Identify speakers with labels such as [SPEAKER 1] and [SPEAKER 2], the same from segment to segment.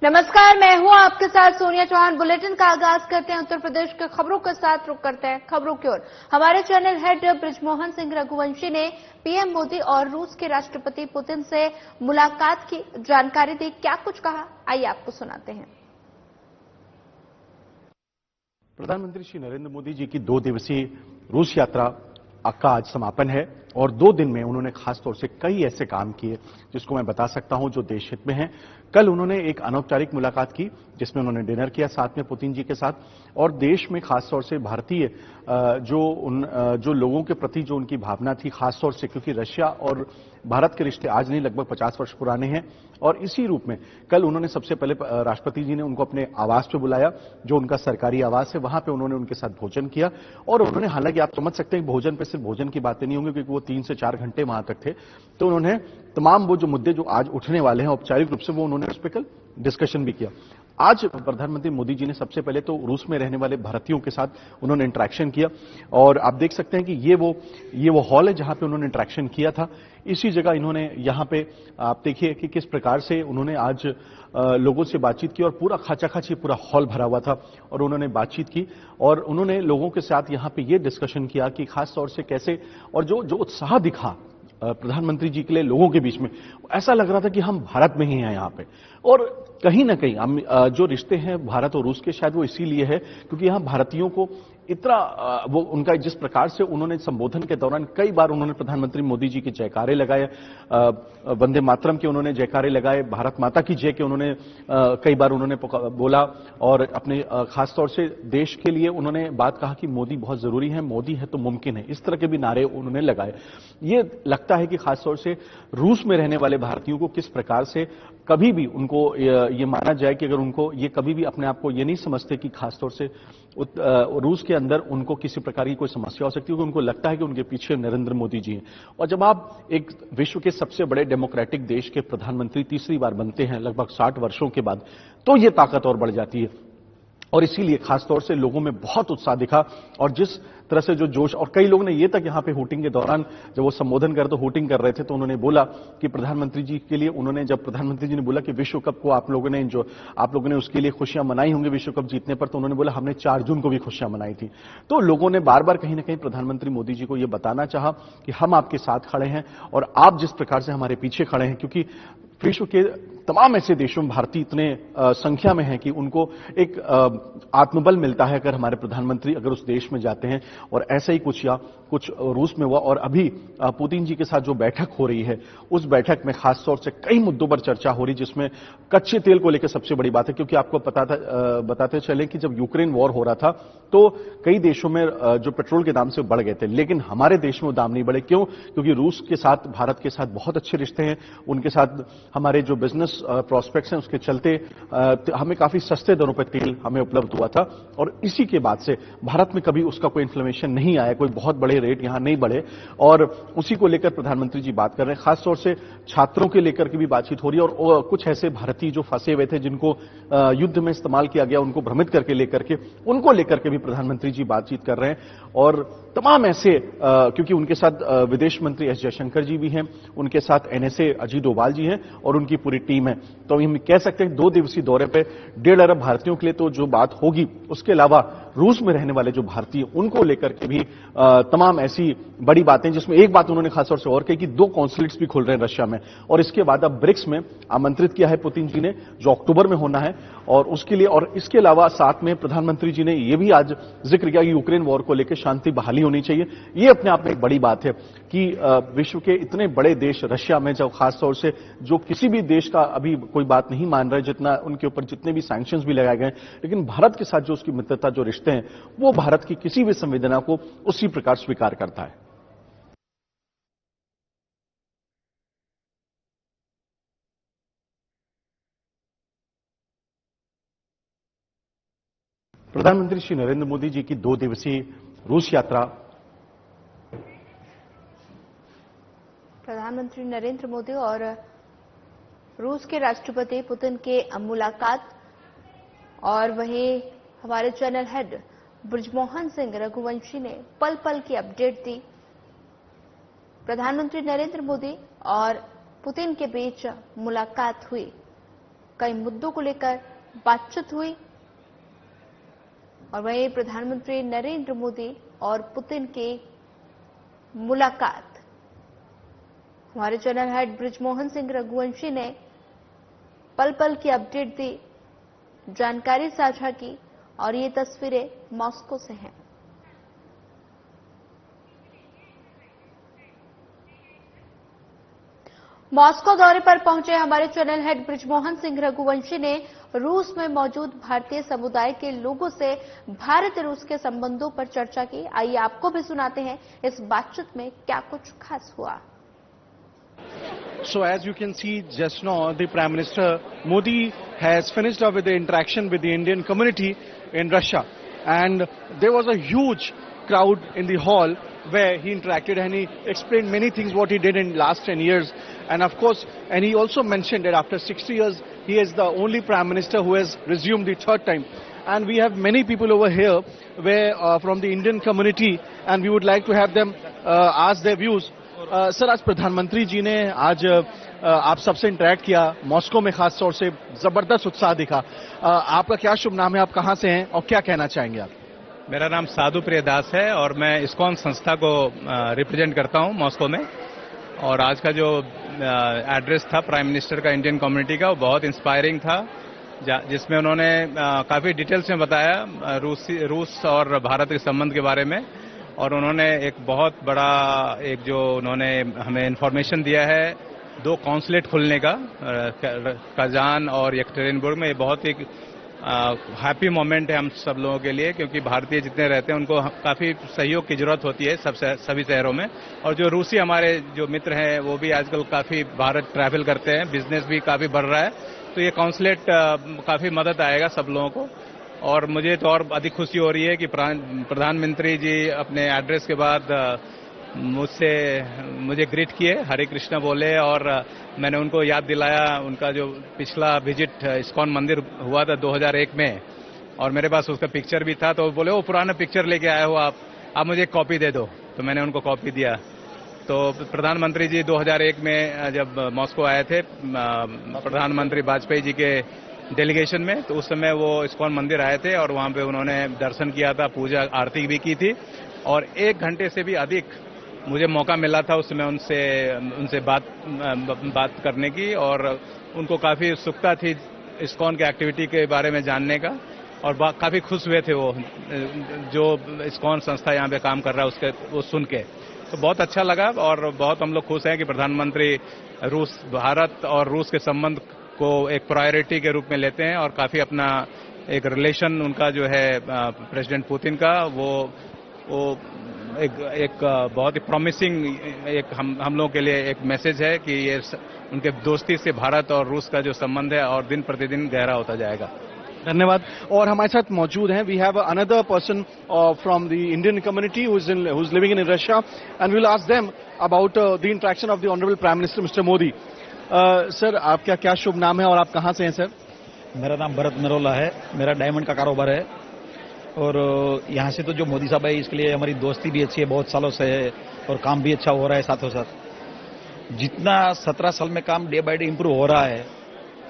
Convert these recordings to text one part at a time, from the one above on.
[SPEAKER 1] नमस्कार, मैं हूं आपके साथ सोनिया चौहान। बुलेटिन का आगाज करते हैं उत्तर प्रदेश के खबरों के साथ। रुक करते हैं खबरों की ओर। हमारे चैनल हेड बृजमोहन सिंह रघुवंशी ने पीएम मोदी और रूस के राष्ट्रपति पुतिन से मुलाकात की जानकारी दी। क्या कुछ कहा, आइए आपको सुनाते हैं।
[SPEAKER 2] प्रधानमंत्री श्री नरेंद्र मोदी जी की 2 दिवसीय रूस यात्रा का आज समापन है और 2 दिन में उन्होंने खासतौर से कई ऐसे काम किए जिसको मैं बता सकता हूं जो देश हित में हैं। कल उन्होंने एक अनौपचारिक मुलाकात की जिसमें उन्होंने डिनर किया साथ में पुतिन जी के साथ, और देश में खासतौर से भारतीय जो लोगों के प्रति जो उनकी भावना थी, खासतौर से क्योंकि रशिया और भारत के रिश्ते आज नहीं लगभग 50 वर्ष पुराने हैं, और इसी रूप में कल उन्होंने सबसे पहले राष्ट्रपति जी ने उनको अपने आवास पे बुलाया, जो उनका सरकारी आवास है, वहां पे उन्होंने उनके साथ भोजन किया। और उन्होंने, हालांकि आप समझ सकते हैं भोजन पे सिर्फ भोजन की बातें नहीं होंगी क्योंकि वो 3 से 4 घंटे वहां तक थे, तो उन्होंने तमाम वो जो मुद्दे जो आज उठने वाले हैं औपचारिक रूप से वो उन्होंने उस पर कल डिस्कशन भी किया। आज प्रधानमंत्री मोदी जी ने सबसे पहले तो रूस में रहने वाले भारतीयों के साथ उन्होंने इंटरेक्शन किया, और आप देख सकते हैं कि ये वो हॉल है जहां पे उन्होंने इंटरेक्शन किया था। इसी जगह इन्होंने यहां पे आप देखिए कि किस प्रकार से उन्होंने आज लोगों से बातचीत की, और पूरा खाचाखाची पूरा हॉल भरा हुआ था और उन्होंने बातचीत की, और उन्होंने लोगों के साथ यहां पे ये डिस्कशन किया कि खास तौर से कैसे, और जो उत्साह दिखा प्रधानमंत्री जी के लिए लोगों के बीच में, ऐसा लग रहा था कि हम भारत में ही हैं यहां पे। और कहीं ना कहीं हम जो रिश्ते हैं भारत और रूस के, शायद वो इसीलिए है क्योंकि यहां भारतीयों को इतना वो उनका जिस प्रकार से उन्होंने संबोधन के दौरान कई बार उन्होंने प्रधानमंत्री मोदी जी के जयकारे लगाए, वंदे मातरम के उन्होंने जयकारे लगाए, भारत माता की जय के उन्होंने कई बार उन्होंने बोला, और अपने खासतौर से देश के लिए उन्होंने बात कहा कि मोदी बहुत जरूरी है, मोदी है तो मुमकिन है, इस तरह के भी नारे उन्होंने लगाए। ये लगता है कि खासतौर से रूस में रहने वाले भारतीयों को किस प्रकार से कभी भी उनको ये माना जाए कि अगर उनको ये कभी भी अपने आप को ये नहीं समझते कि खासतौर से रूस के अंदर उनको किसी प्रकार की कोई समस्या हो सकती है, क्योंकि उनको लगता है कि उनके पीछे नरेंद्र मोदी जी हैं। और जब आप एक विश्व के सबसे बड़े डेमोक्रेटिक देश के प्रधानमंत्री तीसरी बार बनते हैं लगभग 60 वर्षों के बाद, तो ये ताकत और बढ़ जाती है। और इसीलिए खासतौर से लोगों में बहुत उत्साह दिखा, और जिस तरह से जो जोश, और कई लोग ने ये तक यहां पे हूटिंग के दौरान जब वो संबोधन कर तो हूटिंग कर रहे थे, तो उन्होंने बोला कि प्रधानमंत्री जी के लिए, उन्होंने जब प्रधानमंत्री जी ने बोला कि विश्व कप को आप लोगों ने उसके लिए खुशियां मनाई होंगी विश्व कप जीतने पर, तो उन्होंने बोला हमने 4 जून को भी खुशियां मनाई थी। तो लोगों ने बार बार कहीं ना कहीं प्रधानमंत्री मोदी जी को यह बताना चाहा कि हम आपके साथ खड़े हैं और आप जिस प्रकार से हमारे पीछे खड़े हैं, क्योंकि विश्व के तमाम ऐसे देशों में भारतीय इतने संख्या में हैं कि उनको एक आत्मबल मिलता है अगर हमारे प्रधानमंत्री अगर उस देश में जाते हैं। और ऐसा ही कुछ रूस में हुआ, और अभी पुतिन जी के साथ जो बैठक हो रही है उस बैठक में खासतौर से कई मुद्दों पर चर्चा हो रही, जिसमें कच्चे तेल को लेकर सबसे बड़ी बात है, क्योंकि आपको बताते चले कि जब यूक्रेन वॉर हो रहा था तो कई देशों में जो पेट्रोल के दाम से बढ़ गए थे, लेकिन हमारे देश में वो दाम नहीं बढ़े। क्यों? क्योंकि रूस के साथ, भारत के साथ बहुत अच्छे रिश्ते हैं, उनके साथ हमारे जो बिजनेस प्रोस्पेक्ट्स हैं उसके चलते हमें काफी सस्ते दरों पर तेल हमें उपलब्ध हुआ था, और इसी के बाद से भारत में कभी उसका कोई इन्फ्लेमेशन नहीं आया, कोई बहुत बड़े रेट यहां नहीं बढ़े, और उसी को लेकर प्रधानमंत्री जी बात कर रहे हैं। खासतौर से छात्रों के लेकर के भी बातचीत हो रही है, और कुछ ऐसे भारतीय जो फंसे हुए थे जिनको युद्ध में इस्तेमाल किया गया, उनको भ्रमित करके लेकर के उनको लेकर के भी प्रधानमंत्री जी बातचीत कर रहे हैं। और तमाम ऐसे क्योंकि उनके साथ विदेश मंत्री एस जयशंकर जी भी हैं, उनके साथ एनएसए अजीत डोभाल जी हैं और उनकी पूरी टीम है। तो हम कह सकते हैं 2 दिवसीय दौरे पे 1.5 अरब भारतीयों के लिए तो जो बात होगी, उसके अलावा रूस में रहने वाले जो भारतीय उनको लेकर के भी तमाम ऐसी बड़ी बातें, जिसमें एक बात उन्होंने खासतौर से और कही कि 2 कॉन्सुलेट्स भी खुल रहे हैं रशिया में, और इसके बाद अब ब्रिक्स में आमंत्रित किया है पुतिन जी ने, जो अक्टूबर में होना है, और उसके लिए, और इसके अलावा साथ में प्रधानमंत्री जी ने यह भी आज जिक्र किया कि यूक्रेन वॉर को लेकर शांति बहाली होनी चाहिए। यह अपने आप में एक बड़ी बात है कि विश्व के इतने बड़े देश रशिया में, जब खासतौर से जो किसी भी देश का अभी कोई बात नहीं मान रहे, जितना उनके ऊपर जितने भी सैंक्शंस भी लगाए गए, लेकिन भारत के साथ जो उसकी मित्रता, जो रिश्ते हैं, वो भारत की किसी भी संवेदना को उसी प्रकार स्वीकार करता है। प्रधानमंत्री श्री नरेंद्र मोदी जी की 2 दिवसीय रूस यात्रा।
[SPEAKER 1] प्रधानमंत्री नरेंद्र मोदी और रूस के राष्ट्रपति पुतिन के मुलाकात, और वहीं हमारे चैनल हेड बृजमोहन सिंह रघुवंशी ने पल पल की अपडेट दी। प्रधानमंत्री नरेंद्र मोदी और पुतिन के बीच मुलाकात हुई। कई मुद्दों को लेकर बातचीत हुई और वहीं प्रधानमंत्री नरेंद्र मोदी और पुतिन की मुलाकात। हमारे चैनल हेड बृजमोहन सिंह रघुवंशी ने पल पल की अपडेट दी, जानकारी साझा की और ये तस्वीरें मॉस्को से हैं। मॉस्को दौरे पर पहुंचे हमारे चैनल हेड बृजमोहन सिंह रघुवंशी ने रूस में मौजूद भारतीय समुदाय के लोगों से भारत रूस के संबंधों पर चर्चा की। आइए आपको भी सुनाते हैं इस बातचीत में क्या कुछ खास हुआ।
[SPEAKER 2] So as you can see just now, the Prime Minister Modi has finished up with the interaction with the Indian community in Russia, and there was a huge crowd in the hall where he interacted and he explained many things what he did in last 10 years, and of course, and he also mentioned that after 60 years he is the only Prime Minister who has resumed the third time. And we have many people over here where from the Indian community, and we would like to have them ask their views. Sir, आज प्रधानमंत्री जी ने आज आप सबसे interact किया Moscow में, खास तौर से जबरदस्त उत्साह दिखा। आपका क्या शुभ नाम है, आप कहां से हैं और क्या कहना चाहेंगे आप?
[SPEAKER 3] मेरा नाम साधु प्रियदास है और मैं इस्कॉन संस्था को रिप्रेजेंट करता हूं मॉस्को में। और आज का जो एड्रेस था प्राइम मिनिस्टर का इंडियन कम्युनिटी का, वो बहुत इंस्पायरिंग था, जिसमें उन्होंने काफी डिटेल्स में बताया रूस और भारत के संबंध के बारे में। और उन्होंने एक बहुत बड़ा जो उन्होंने हमें इंफॉर्मेशन दिया है 2 कॉन्सुलेट खुलने का, कजान और येकटेरिनबर्ग में। ये बहुत एक हैप्पी मोमेंट है हम सब लोगों के लिए, क्योंकि भारतीय जितने रहते हैं उनको काफी सहयोग की जरूरत होती है सभी शहरों में। और जो रूसी हमारे जो मित्र हैं वो भी आजकल काफी भारत ट्रैवल करते हैं, बिजनेस भी काफी बढ़ रहा है, तो ये कॉन्सुलेट काफी मदद आएगा सब लोगों को। और मुझे तो और अधिक खुशी हो रही है कि प्रधानमंत्री जी अपने एड्रेस के बाद मुझे ग्रीट किए, हरे कृष्णा बोले, और मैंने उनको याद दिलाया उनका जो पिछला विजिट इस्कॉन मंदिर हुआ था 2001 में, और मेरे पास उसका पिक्चर भी था। तो बोले वो पुराना पिक्चर लेके आए हो आप मुझे एक कॉपी दे दो, तो मैंने उनको कॉपी दिया। तो प्रधानमंत्री जी 2001 में जब मॉस्को आए थे प्रधानमंत्री वाजपेयी जी के डेलीगेशन में, तो उस समय वो इस्कॉन मंदिर आए थे और वहां पे उन्होंने दर्शन किया था, पूजा आरती भी की थी, और 1 घंटे से भी अधिक मुझे मौका मिला था उस समय उनसे बात करने की। और उनको काफी उत्सुकता थी इस्कॉन के एक्टिविटी के बारे में जानने का, और काफी खुश हुए थे वो जो इस्कॉन संस्था यहाँ पे काम कर रहा है वो सुन के। तो बहुत अच्छा लगा और बहुत हम लोग खुश हैं कि प्रधानमंत्री भारत और रूस के संबंध को एक प्रायोरिटी के रूप में लेते हैं, और काफी अपना एक रिलेशन उनका जो है प्रेसिडेंट पुतिन का वो एक बहुत ही प्रॉमिसिंग एक हम लोगों के लिए एक मैसेज है कि ये उनके दोस्ती से भारत और रूस का जो संबंध है और दिन प्रतिदिन गहरा होता जाएगा।
[SPEAKER 2] धन्यवाद। और हमारे साथ मौजूद हैं, we have another person from the Indian community who is living in Russia, and we will ask them about the interaction of the honourable prime minister mister Modi. Sir, आपका क्या शुभ नाम है और आप कहां से हैं सर?
[SPEAKER 4] मेरा नाम भरत नरोला है, मेरा डायमंड का कारोबार है, और यहाँ से तो जो मोदी साहब है इसके लिए हमारी दोस्ती भी अच्छी है, बहुत सालों से है, और काम भी अच्छा हो रहा है। साथों साथ जितना 17 साल में काम डे बाय डे इम्प्रूव हो रहा है,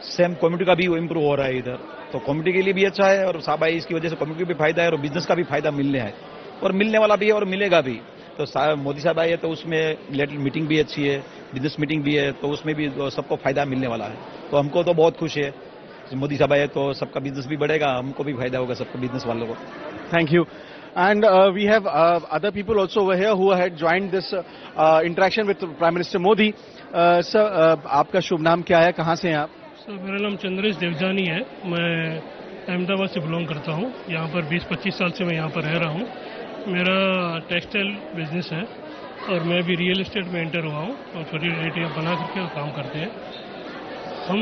[SPEAKER 4] सेम कम्युनिटी का भी इम्प्रूव हो रहा है इधर, तो कम्युनिटी के लिए भी अच्छा है, और साहब आई इसकी वजह से कम्युनिटी को भी फायदा है और बिजनेस का भी फायदा मिलने है, और मिलने वाला भी है और मिलेगा भी। तो मोदी साहब आए तो उसमें रिलेटेड मीटिंग भी अच्छी है, बिजनेस मीटिंग भी है, तो उसमें भी सबको फायदा मिलने वाला है। तो हमको तो बहुत खुश है मोदी साहब आए तो सबका बिजनेस भी बढ़ेगा, हमको भी फायदा होगा, सबको बिजनेस वालों को।
[SPEAKER 2] Thank you. And we have other people also over here who had joined this interaction with Prime Minister Modi. Sir, आपका शुभ नाम क्या है, कहाँ से हैं आप?
[SPEAKER 5] सर, मेरा नाम चंद्रेश देवजानी है, मैं अहमदाबाद से बिलोंग करता हूँ। यहाँ पर 20-25 साल से मैं यहाँ पर रह रहा हूँ। मेरा टेक्सटाइल बिजनेस है और मैं भी रियल एस्टेट में एंटर हुआ हूँ और छोटी रेटियाँ बना करके काम करते हैं। हम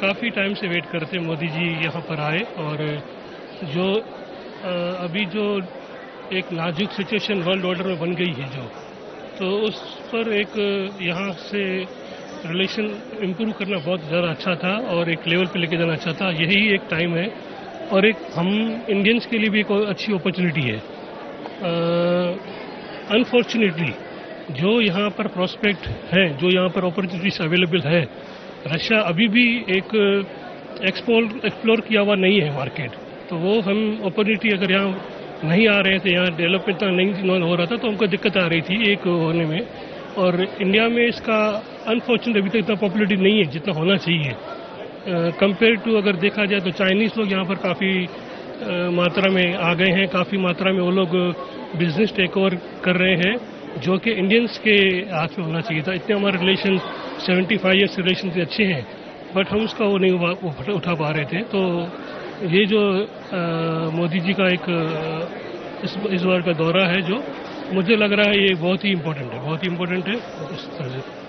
[SPEAKER 5] काफ़ी टाइम से वेट करते मोदी जी यहाँ पर आए, और जो अभी जो एक नाजुक सिचुएशन वर्ल्ड ऑर्डर में बन गई है तो उस पर एक यहाँ से रिलेशन इम्प्रूव करना बहुत ज़्यादा अच्छा था और एक लेवल पे लेके जाना अच्छा था। यही एक टाइम है और एक हम इंडियंस के लिए भी एक अच्छी अपॉर्चुनिटी है। अनफॉर्चुनेटली जो यहाँ पर प्रोस्पेक्ट है, जो यहाँ पर अपॉर्चुनिटीज अवेलेबल है, रशिया अभी भी एक एक्सप्लोर किया हुआ नहीं है मार्केट, तो वो हम अपॉर्चुनिटी अगर यहाँ नहीं आ रहे थे, यहाँ डेवलपमेंट नहीं हो रहा था, तो हमको दिक्कत आ रही थी एक होने में। और इंडिया में इसका अनफॉर्चुनेट अभी तक इतना पॉपुलरिटी नहीं है जितना होना चाहिए। कंपेयर टू अगर देखा जाए तो चाइनीज लोग यहाँ पर काफ़ी मात्रा में आ गए हैं, काफ़ी मात्रा में वो लोग बिजनेस टेक ओवर कर रहे हैं, जो कि इंडियंस के हाथ में होना चाहिए था। इतने हमारे रिलेशन 75 ईयर्स रिलेशन अच्छे हैं, बट हम उसका वो नहीं उठा पा रहे थे। तो ये जो मोदी जी का एक इस बार का दौरा है, जो मुझे लग रहा है ये बहुत ही इम्पोर्टेंट है, बहुत ही इम्पोर्टेंट है इस तरह से।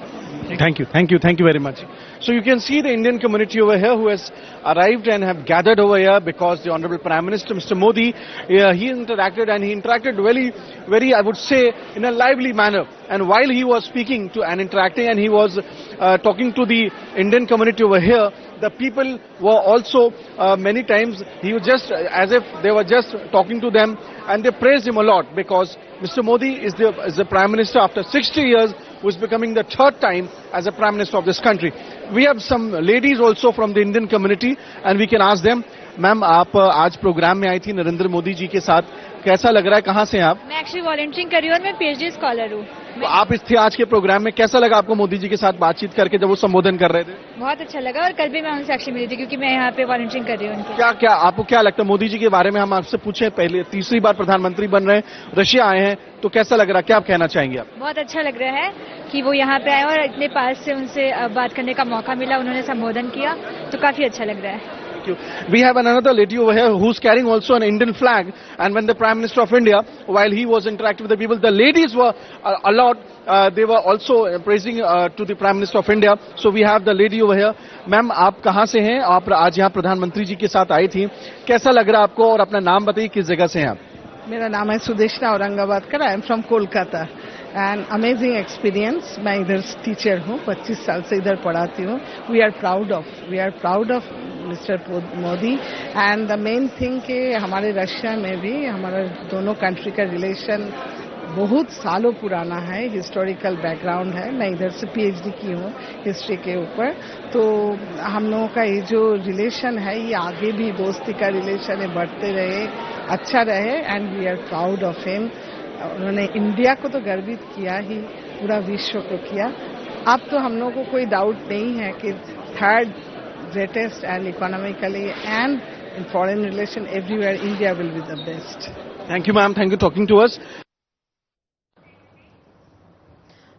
[SPEAKER 2] Thank you very much. So you can see the Indian community over here who has arrived and have gathered over here because the Honorable Prime Minister, Mr. Modi, he interacted very, I would say, in a lively manner. And while he was speaking to and interacting, and he was talking to the Indian community over here, the people were also many times, he was just as if they were just talking to them, and they praised him a lot because Mr. Modi is the Prime Minister after 60 years, who is becoming the third time as a Prime Minister of this country. We have some ladies also from the Indian community and we can ask them. Ma'am, आप आज programme में आई थी नरेंद्र मोदी जी के साथ, कैसा लग रहा है? कहाँ से हैं आप?
[SPEAKER 6] मैं एक्चुअली वॉलंटियरिंग कर रही हूँ और मैं पीएचडी स्कॉलर हूँ।
[SPEAKER 2] तो आप इस थे आज के प्रोग्राम में, कैसा लगा आपको मोदी जी के साथ बातचीत करके जब वो संबोधन कर रहे थे?
[SPEAKER 6] बहुत अच्छा लगा, और कल भी मैं उनसे एक्चुअली मिली थी क्योंकि मैं यहाँ पे वॉलंटियरिंग कर रही हूँ।
[SPEAKER 2] क्या आपको क्या लगता है मोदी जी के बारे में? हम आपसे पूछे, पहले तीसरी बार प्रधानमंत्री बन रहे हैं, रशिया आए हैं, तो कैसा लग रहा है, क्या आप कहना चाहेंगे? आप
[SPEAKER 6] बहुत अच्छा लग रहा है कि वो यहाँ पे आए और इतने पास से उनसे बात करने का मौका मिला, उन्होंने संबोधन किया, तो काफी अच्छा लग रहा है।
[SPEAKER 2] We have another lady over here who's carrying also an Indian flag, and when the Prime Minister of India, while he was interacting with the people, the ladies were a lot, they were also praising to the Prime Minister of India. So we have the lady over here. Ma'am, आप कहाँ से हैं? आप आज यहाँ प्रधानमंत्री जी के साथ आई थी, कैसा लग रहा है आपको? और अपना नाम बताइए, किस जगह से हैं आप?
[SPEAKER 7] मेरा नाम है सुदेशना औरंगाबाद का। I am from Kolkata and amazing experience. मैं इधर टीचर हूँ, 25 साल से इधर पढ़ाती हूँ। We are proud of mister Modi. And the main thing कि हमारे रशिया में भी हमारा दोनों कंट्री का रिलेशन बहुत सालों पुराना है, हिस्टोरिकल बैकग्राउंड है। मैं इधर से पीएचडी की हूँ हिस्ट्री के ऊपर, तो हम लोगों का ये जो रिलेशन है ये आगे भी दोस्ती का रिलेशन है, बढ़ते रहे, अच्छा रहे। And we are proud of him. उन्होंने इंडिया को तो गर्वित किया ही, पूरा विश्व को किया। अब तो हम लोगों को कोई डाउट नहीं है कि third greatest and economically and in foreign relation everywhere India will be the best.
[SPEAKER 2] Thank you ma'am, thank you talking to us.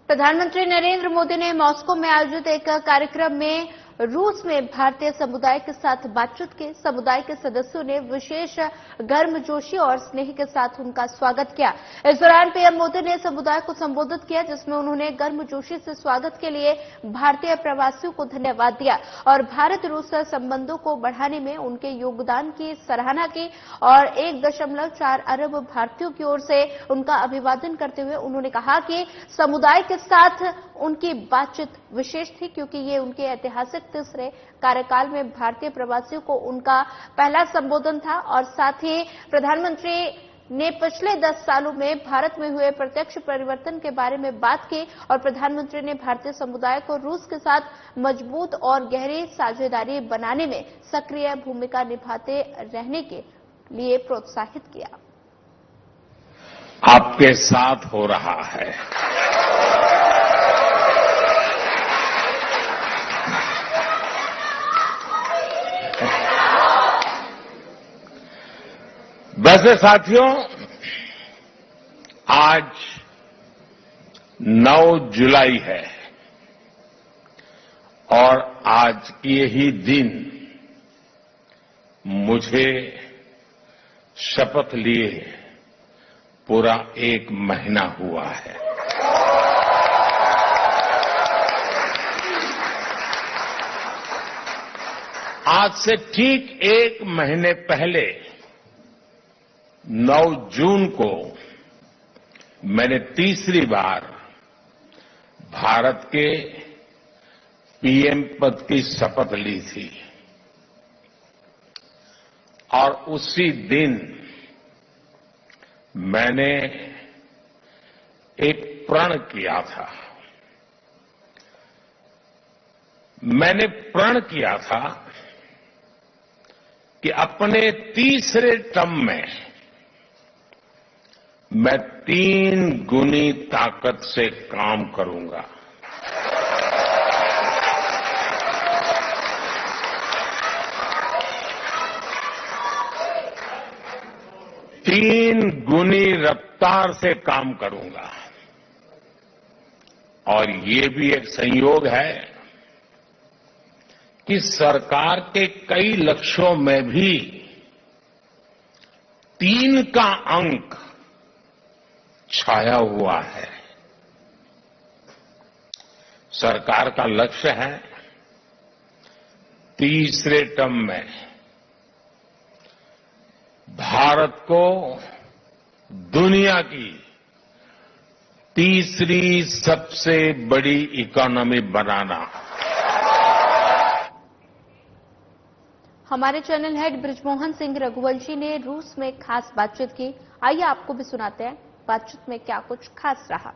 [SPEAKER 1] प्रधानमंत्री नरेंद्र मोदी ने मॉस्को में आयोजित एक कार्यक्रम में रूस में भारतीय समुदाय के साथ बातचीत की। समुदाय के सदस्यों ने विशेष गर्मजोशी और स्नेह के साथ उनका स्वागत किया। इस दौरान पीएम मोदी ने समुदाय को संबोधित किया, जिसमें उन्होंने गर्मजोशी से स्वागत के लिए भारतीय प्रवासियों को धन्यवाद दिया और भारत रूस संबंधों को बढ़ाने में उनके योगदान की सराहना की और 1.4 अरब भारतीयों की ओर से उनका अभिवादन करते हुए उन्होंने कहा कि समुदाय के साथ उनकी बातचीत विशेष थी, क्योंकि ये उनके ऐतिहासिक तीसरे कार्यकाल में भारतीय प्रवासियों को उनका पहला संबोधन था। और साथ ही प्रधानमंत्री ने पिछले 10 सालों में भारत में हुए प्रत्यक्ष परिवर्तन के बारे में बात की और प्रधानमंत्री ने भारतीय समुदाय को रूस के साथ मजबूत और गहरी साझेदारी बनाने में सक्रिय भूमिका निभाते रहने के लिए प्रोत्साहित किया।
[SPEAKER 8] आपके साथ हो रहा है। वैसे साथियों, आज 9 जुलाई है और आज के ही दिन मुझे शपथ लिए पूरा 1 महीना हुआ है। आज से ठीक 1 महीने पहले 9 जून को मैंने तीसरी बार भारत के पीएम पद की शपथ ली थी और उसी दिन मैंने एक प्रण किया था। मैंने प्रण किया था कि अपने तीसरे टर्म में मैं 3 गुनी ताकत से काम करूंगा। तीन गुनी रफ्तार से काम करूंगा। और ये भी एक संयोग है कि सरकार के कई लक्ष्यों में भी 3 का अंक छाया हुआ है। सरकार का लक्ष्य है तीसरे टर्म में भारत को दुनिया की तीसरी सबसे बड़ी इकोनॉमी बनाना।
[SPEAKER 1] हमारे चैनल हेड बृजमोहन सिंह रघुवंशी ने रूस में खास बातचीत की। आइए आपको भी सुनाते हैं बातचीत में क्या कुछ खास रहा।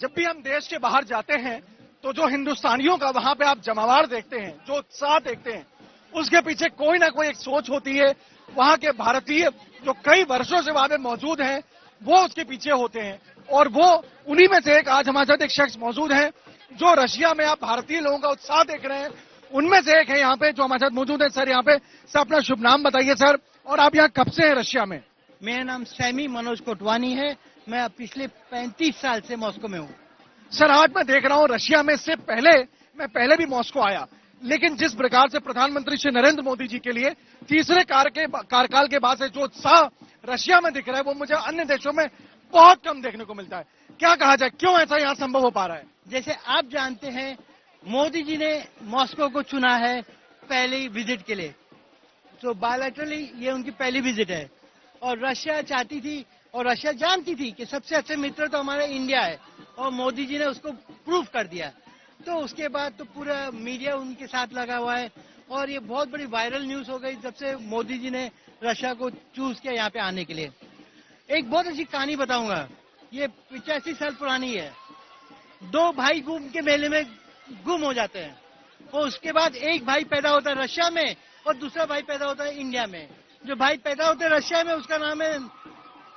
[SPEAKER 9] जब भी हम देश के बाहर जाते हैं तो जो हिंदुस्तानियों का वहां पे आप जमावार देखते हैं, जो उत्साह देखते हैं, उसके पीछे कोई ना कोई एक सोच होती है। वहां के भारतीय जो कई वर्षों से वहां पे मौजूद हैं, वो उसके पीछे होते हैं। और वो उन्हीं में से एक आज हमारे साथ एक शख्स मौजूद है जो रशिया में आप भारतीय लोगों का उत्साह देख रहे हैं, उनमें से एक है यहाँ पे जो हमारे साथ मौजूद है। सर, यहाँ पे सर अपना शुभ नाम बताइए सर, और आप यहाँ कब से हैं रशिया में?
[SPEAKER 10] मेरा नाम सैमी मनोज कोटवानी है। मैं पिछले 35 साल से मॉस्को में हूँ।
[SPEAKER 9] सर, आज मैं देख रहा हूँ रशिया में इससे पहले मैं पहले भी मॉस्को आया, लेकिन जिस प्रकार से प्रधानमंत्री श्री नरेंद्र मोदी जी के लिए तीसरे कार्यकाल के बाद से जो उत्साह रशिया में दिख रहा है वो मुझे अन्य देशों में बहुत कम देखने को मिलता है। क्या कहा जाए, क्यों ऐसा यहाँ संभव हो पा रहा है?
[SPEAKER 10] जैसे आप जानते हैं, मोदी जी ने मॉस्को को चुना है पहली विजिट के लिए, तो बायलैटरली ये उनकी पहली विजिट है। और रशिया चाहती थी और रशिया जानती थी कि सबसे अच्छे मित्र तो हमारा इंडिया है, और मोदी जी ने उसको प्रूव कर दिया। तो उसके बाद तो पूरा मीडिया उनके साथ लगा हुआ है और ये बहुत बड़ी वायरल न्यूज हो गई जब से मोदी जी ने रशिया को चूज किया यहाँ पे आने के लिए। एक बहुत अच्छी कहानी बताऊंगा, ये 85 साल पुरानी है। 2 भाई घूम के मेले में गुम हो जाते हैं और उसके बाद एक भाई पैदा होता है रशिया में और दूसरा भाई पैदा होता है इंडिया में। जो भाई पैदा होते हैं रशिया में उसका नाम है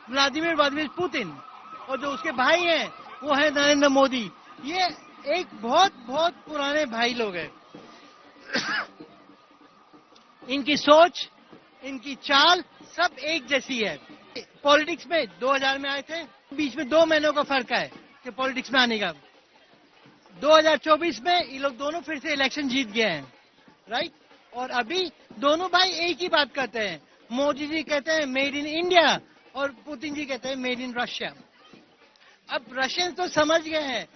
[SPEAKER 10] व्लादिमीर पुतिन, और जो उसके भाई हैं वो है नरेंद्र मोदी। ये एक बहुत बहुत पुराने भाई लोग हैं। इनकी सोच, इनकी चाल सब एक जैसी है। पॉलिटिक्स में 2000 में आए थे, बीच में 2 महीनों का फर्क है कि पॉलिटिक्स में आने का। 2024 में ये लोग दोनों फिर से इलेक्शन जीत गए हैं, राइट। और अभी दोनों भाई एक ही बात करते हैं। मोदी जी कहते हैं मेड इन इंडिया और पुतिन जी कहते हैं मेड इन रशिया। अब रशियन तो समझ गए हैं,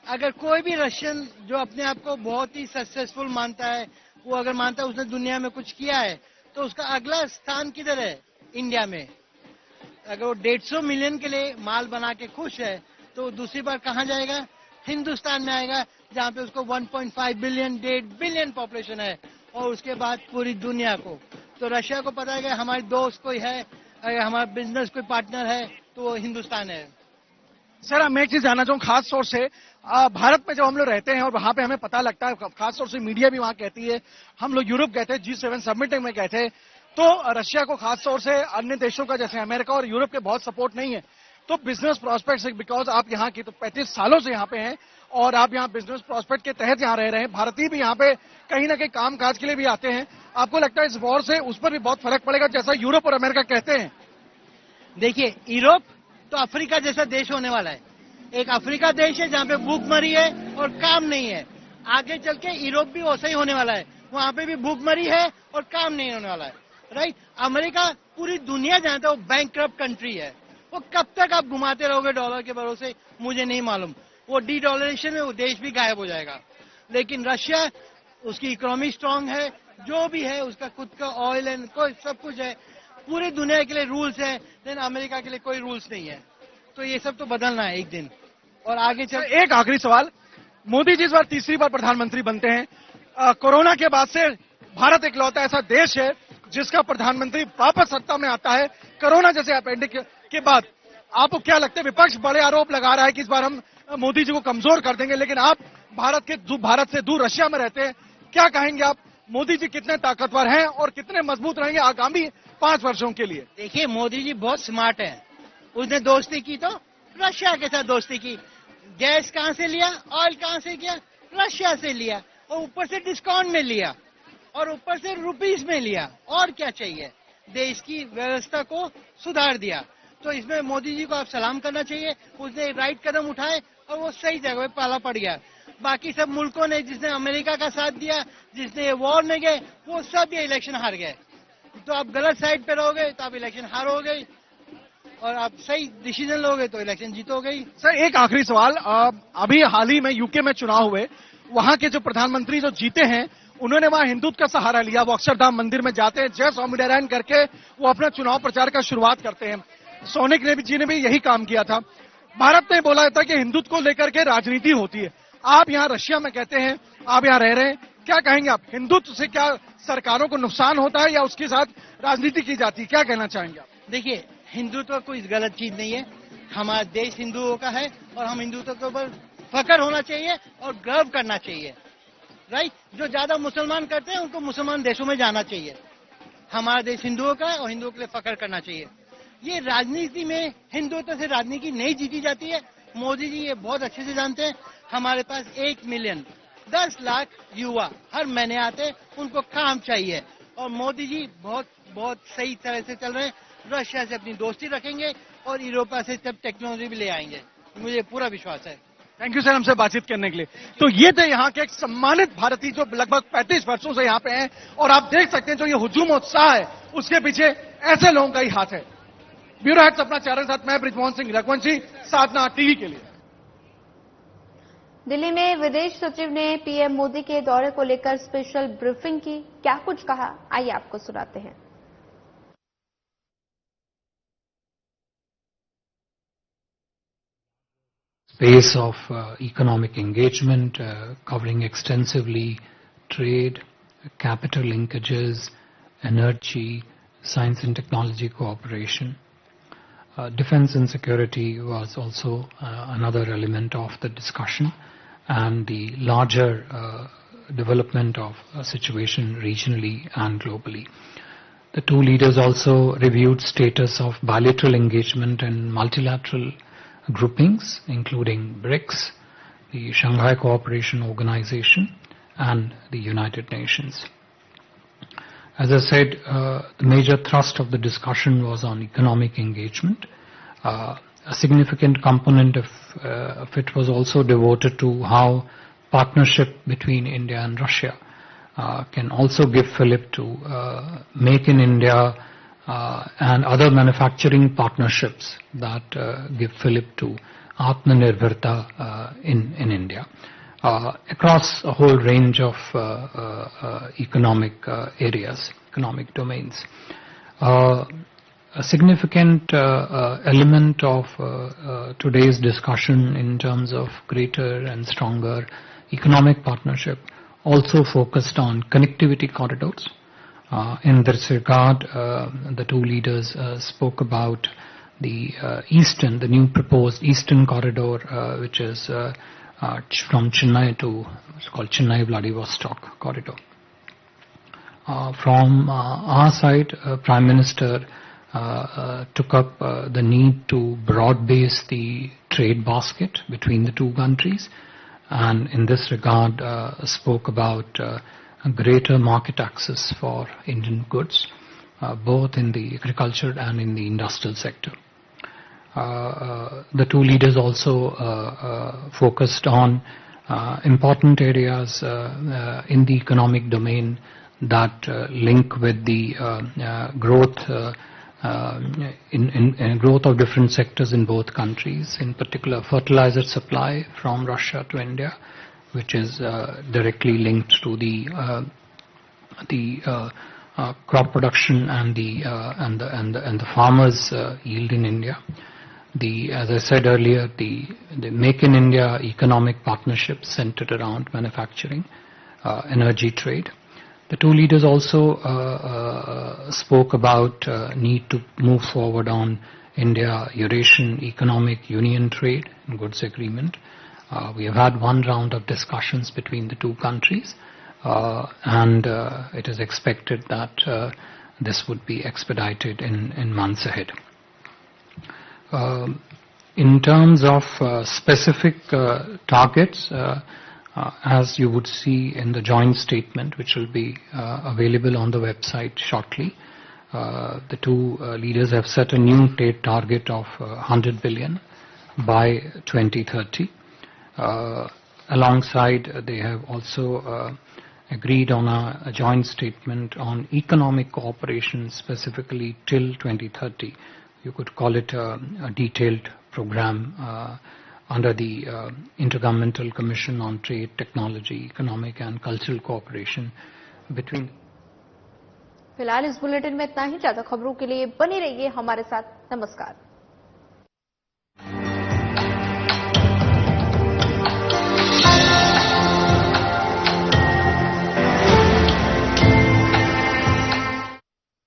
[SPEAKER 10] अगर कोई भी रशियन जो अपने आप को बहुत ही सक्सेसफुल मानता है, वो अगर मानता है उसने दुनिया में कुछ किया है, तो उसका अगला स्थान किधर है? इंडिया में। अगर वो 150 मिलियन के लिए माल बना के खुश है, तो दूसरी बार कहाँ जाएगा? हिंदुस्तान में आएगा, जहाँ पे उसको 1.5 बिलियन 1.5 बिलियन पॉपुलेशन है, और उसके बाद पूरी दुनिया को। तो रशिया को पता है कि हमारे दोस्त कोई है, अगर हमारा बिजनेस कोई पार्टनर है, तो वो हिंदुस्तान है।
[SPEAKER 9] सर, मैं एक चीज जानना चाहूँ, खास तौर से भारत में जब हम लोग रहते हैं और वहां पे हमें पता लगता है, खास तौर से मीडिया भी वहां कहती है, हम लोग यूरोप गए थे, G7 समिट में गए थे, तो रशिया को खास तौर से अन्य देशों का जैसे अमेरिका और यूरोप के बहुत सपोर्ट नहीं है। तो बिजनेस प्रोस्पेक्ट, बिकॉज आप यहाँ की तो 35 सालों से यहाँ पे हैं और आप यहाँ बिजनेस प्रोस्पेक्ट के तहत यहाँ रह रहे हैं, भारतीय भी यहाँ पे कहीं ना कहीं काम काज के लिए भी आते हैं। आपको लगता है इस वॉर से उस पर भी बहुत फर्क पड़ेगा जैसा यूरोप और अमेरिका कहते हैं?
[SPEAKER 10] देखिए, यूरोप तो अफ्रीका जैसा देश होने वाला है। एक अफ्रीका देश है जहाँ पे भूखमरी है और काम नहीं है। आगे चल के यूरोप भी वैसा ही होने वाला है, वहां पे भी भूखमरी है और काम नहीं होने वाला है, राइट। अमेरिका पूरी दुनिया जानता है वो बैंकक्रप्ट कंट्री है। वो कब तक आप घुमाते रहोगे डॉलर के भरोसे, मुझे नहीं मालूम। वो डी-डॉलरेशन में वो देश भी गायब हो जाएगा। लेकिन रशिया, उसकी इकोनॉमी स्ट्रांग है, जो भी है उसका खुद का ऑयल एंड कोई सब कुछ है, पूरी दुनिया के लिए रूल्स है, लेकिन अमेरिका के लिए कोई रूल्स नहीं है। तो ये सब तो बदलना है एक दिन। और आगे चल
[SPEAKER 9] एक आखिरी सवाल, मोदी जी इस बार तीसरी बार प्रधानमंत्री बनते हैं। कोरोना के बाद से भारत इकलौता ऐसा देश है जिसका प्रधानमंत्री वापस सत्ता में आता है कोरोना जैसे एपेंडिक के बाद। आपको क्या लगता है, विपक्ष बड़े आरोप लगा रहा है कि इस बार हम मोदी जी को कमजोर कर देंगे, लेकिन आप भारत से दूर रशिया में रहते हैं, क्या कहेंगे आप मोदी जी कितने ताकतवर हैं और कितने मजबूत रहेंगे आगामी 5 वर्षों के लिए?
[SPEAKER 10] देखिए, मोदी जी बहुत स्मार्ट है। उसने दोस्ती की तो रशिया के साथ दोस्ती की। गैस कहां से लिया, ऑयल कहां से किया? रशिया से लिया, और ऊपर से डिस्काउंट में लिया, और ऊपर से रुपीस में लिया। और क्या चाहिए? देश की व्यवस्था को सुधार दिया। तो इसमें मोदी जी को आप सलाम करना चाहिए। उसने राइट कदम उठाए और वो सही जगह पे पाला पड़ गया। बाकी सब मुल्कों ने, जिसने अमेरिका का साथ दिया, जिसने वॉर में गए, वो सब ये इलेक्शन हार गए। तो आप गलत साइड पे रहोगे तो आप इलेक्शन हारोगे, और आप सही डिसीजन लोगे तो इलेक्शन जीतोगे ही।
[SPEAKER 9] सर, एक आखिरी सवाल। अभी हाल ही में यूके में चुनाव हुए, वहां के जो प्रधानमंत्री जो जीते हैं, उन्होंने वहां हिंदुत्व का सहारा लिया। वो अक्षरधाम मंदिर में जाते हैं, जय स्वामीनारायण करके वो अपना चुनाव प्रचार का शुरुआत करते हैं। सोनिक जी ने भी यही काम किया था। भारत ने बोला था कि हिंदुत्व को लेकर के राजनीति होती है। आप यहाँ रशिया में कहते हैं, आप यहाँ रह रहे हैं, क्या कहेंगे आप? हिंदुत्व से क्या सरकारों को नुकसान होता है या उसके साथ राजनीति की जाती है? क्या कहना चाहेंगे आप?
[SPEAKER 10] देखिए, हिंदुत्व कोई गलत चीज नहीं है। हमारा देश हिंदुओं का है और हम हिंदुत्व के ऊपर फख्र होना चाहिए और गर्व करना चाहिए। राइट? जो ज्यादा मुसलमान करते हैं उनको मुसलमान देशों में जाना चाहिए। हमारा देश हिंदुओं का है और हिंदुओं के लिए फख्र करना चाहिए। ये राजनीति में हिंदुत्व से राजनीति नहीं जीती जाती है। मोदी जी ये बहुत अच्छे से जानते हैं। हमारे पास 1 मिलियन 10 लाख युवा हर महीने आते हैं, उनको काम चाहिए, और मोदी जी बहुत बहुत सही तरह से चल रहे हैं। रशिया से अपनी दोस्ती रखेंगे और यूरोपा से सब टेक्नोलॉजी भी ले आएंगे, मुझे पूरा विश्वास है।
[SPEAKER 9] थैंक यू सर, हमसे बातचीत करने के लिए। तो ये थे यहाँ के एक सम्मानित भारतीय जो लगभग 35 वर्षों से यहाँ पे हैं, और आप देख सकते हैं जो ये हुजूम उत्साह है, उसके पीछे ऐसे लोगों का ही हाथ है। ब्यूरो हेड सपना चारण के साथ मैं बृजमोहन सिंह रघुवंशी, साधना टीवी के लिए।
[SPEAKER 1] दिल्ली में विदेश सचिव ने पीएम मोदी के दौरे को लेकर स्पेशल ब्रीफिंग की। क्या कुछ कहा, आइए आपको सुनाते हैं।
[SPEAKER 11] Space of economic engagement, covering extensively trade, capital linkages, energy, science and technology cooperation. Defense and security was also another element of the discussion, and the larger development of a situation regionally and globally. The two leaders also reviewed status of bilateral engagement and multilateral groupings, including BRICS, the Shanghai Cooperation Organization, and the United Nations. As I said, the major thrust of the discussion was on economic engagement. A significant component of it was also devoted to how partnership between India and Russia can also give fillip to Make in India and other manufacturing partnerships that give fillip to Atmanirbharta in India across a whole range of economic areas, economic domains. A significant element of today's discussion in terms of greater and stronger economic partnership also focused on connectivity corridors. In this regard, the two leaders spoke about the the new proposed Eastern Corridor, which is from Chennai to, it's called Chennai-Vladivostok Corridor. From our side, Prime Minister took up the need to broad base the trade basket between the two countries, and in this regard spoke about greater market access for Indian goods, both in the agriculture and in the industrial sector. The two leaders also focused on important areas in the economic domain that link with the growth in growth of different sectors in both countries, in particular fertilizer supply from Russia to India, which is directly linked to the crop production and the farmers' yield in India. As I said earlier, the Make in India economic partnership centered around manufacturing, energy trade. The two leaders also spoke about need to move forward on India-Eurasian Economic Union Trade and Goods Agreement. We have had one round of discussions between the two countries, and it is expected that this would be expedited in months ahead. In terms of specific targets, as you would see in the joint statement, which will be available on the website shortly, the two leaders have set a new trade target of 100 billion by 2030. Alongside, they have also agreed on a joint statement on economic cooperation specifically till 2030. You could call it a detailed program under the Intergovernmental Commission on Trade, Technology, Economic and Cultural Cooperation between.
[SPEAKER 1] फिलहाल इस bulletin में इतना ही। ज्यादा खबरों के लिए बने रहिए हमारे साथ। नमस्कार।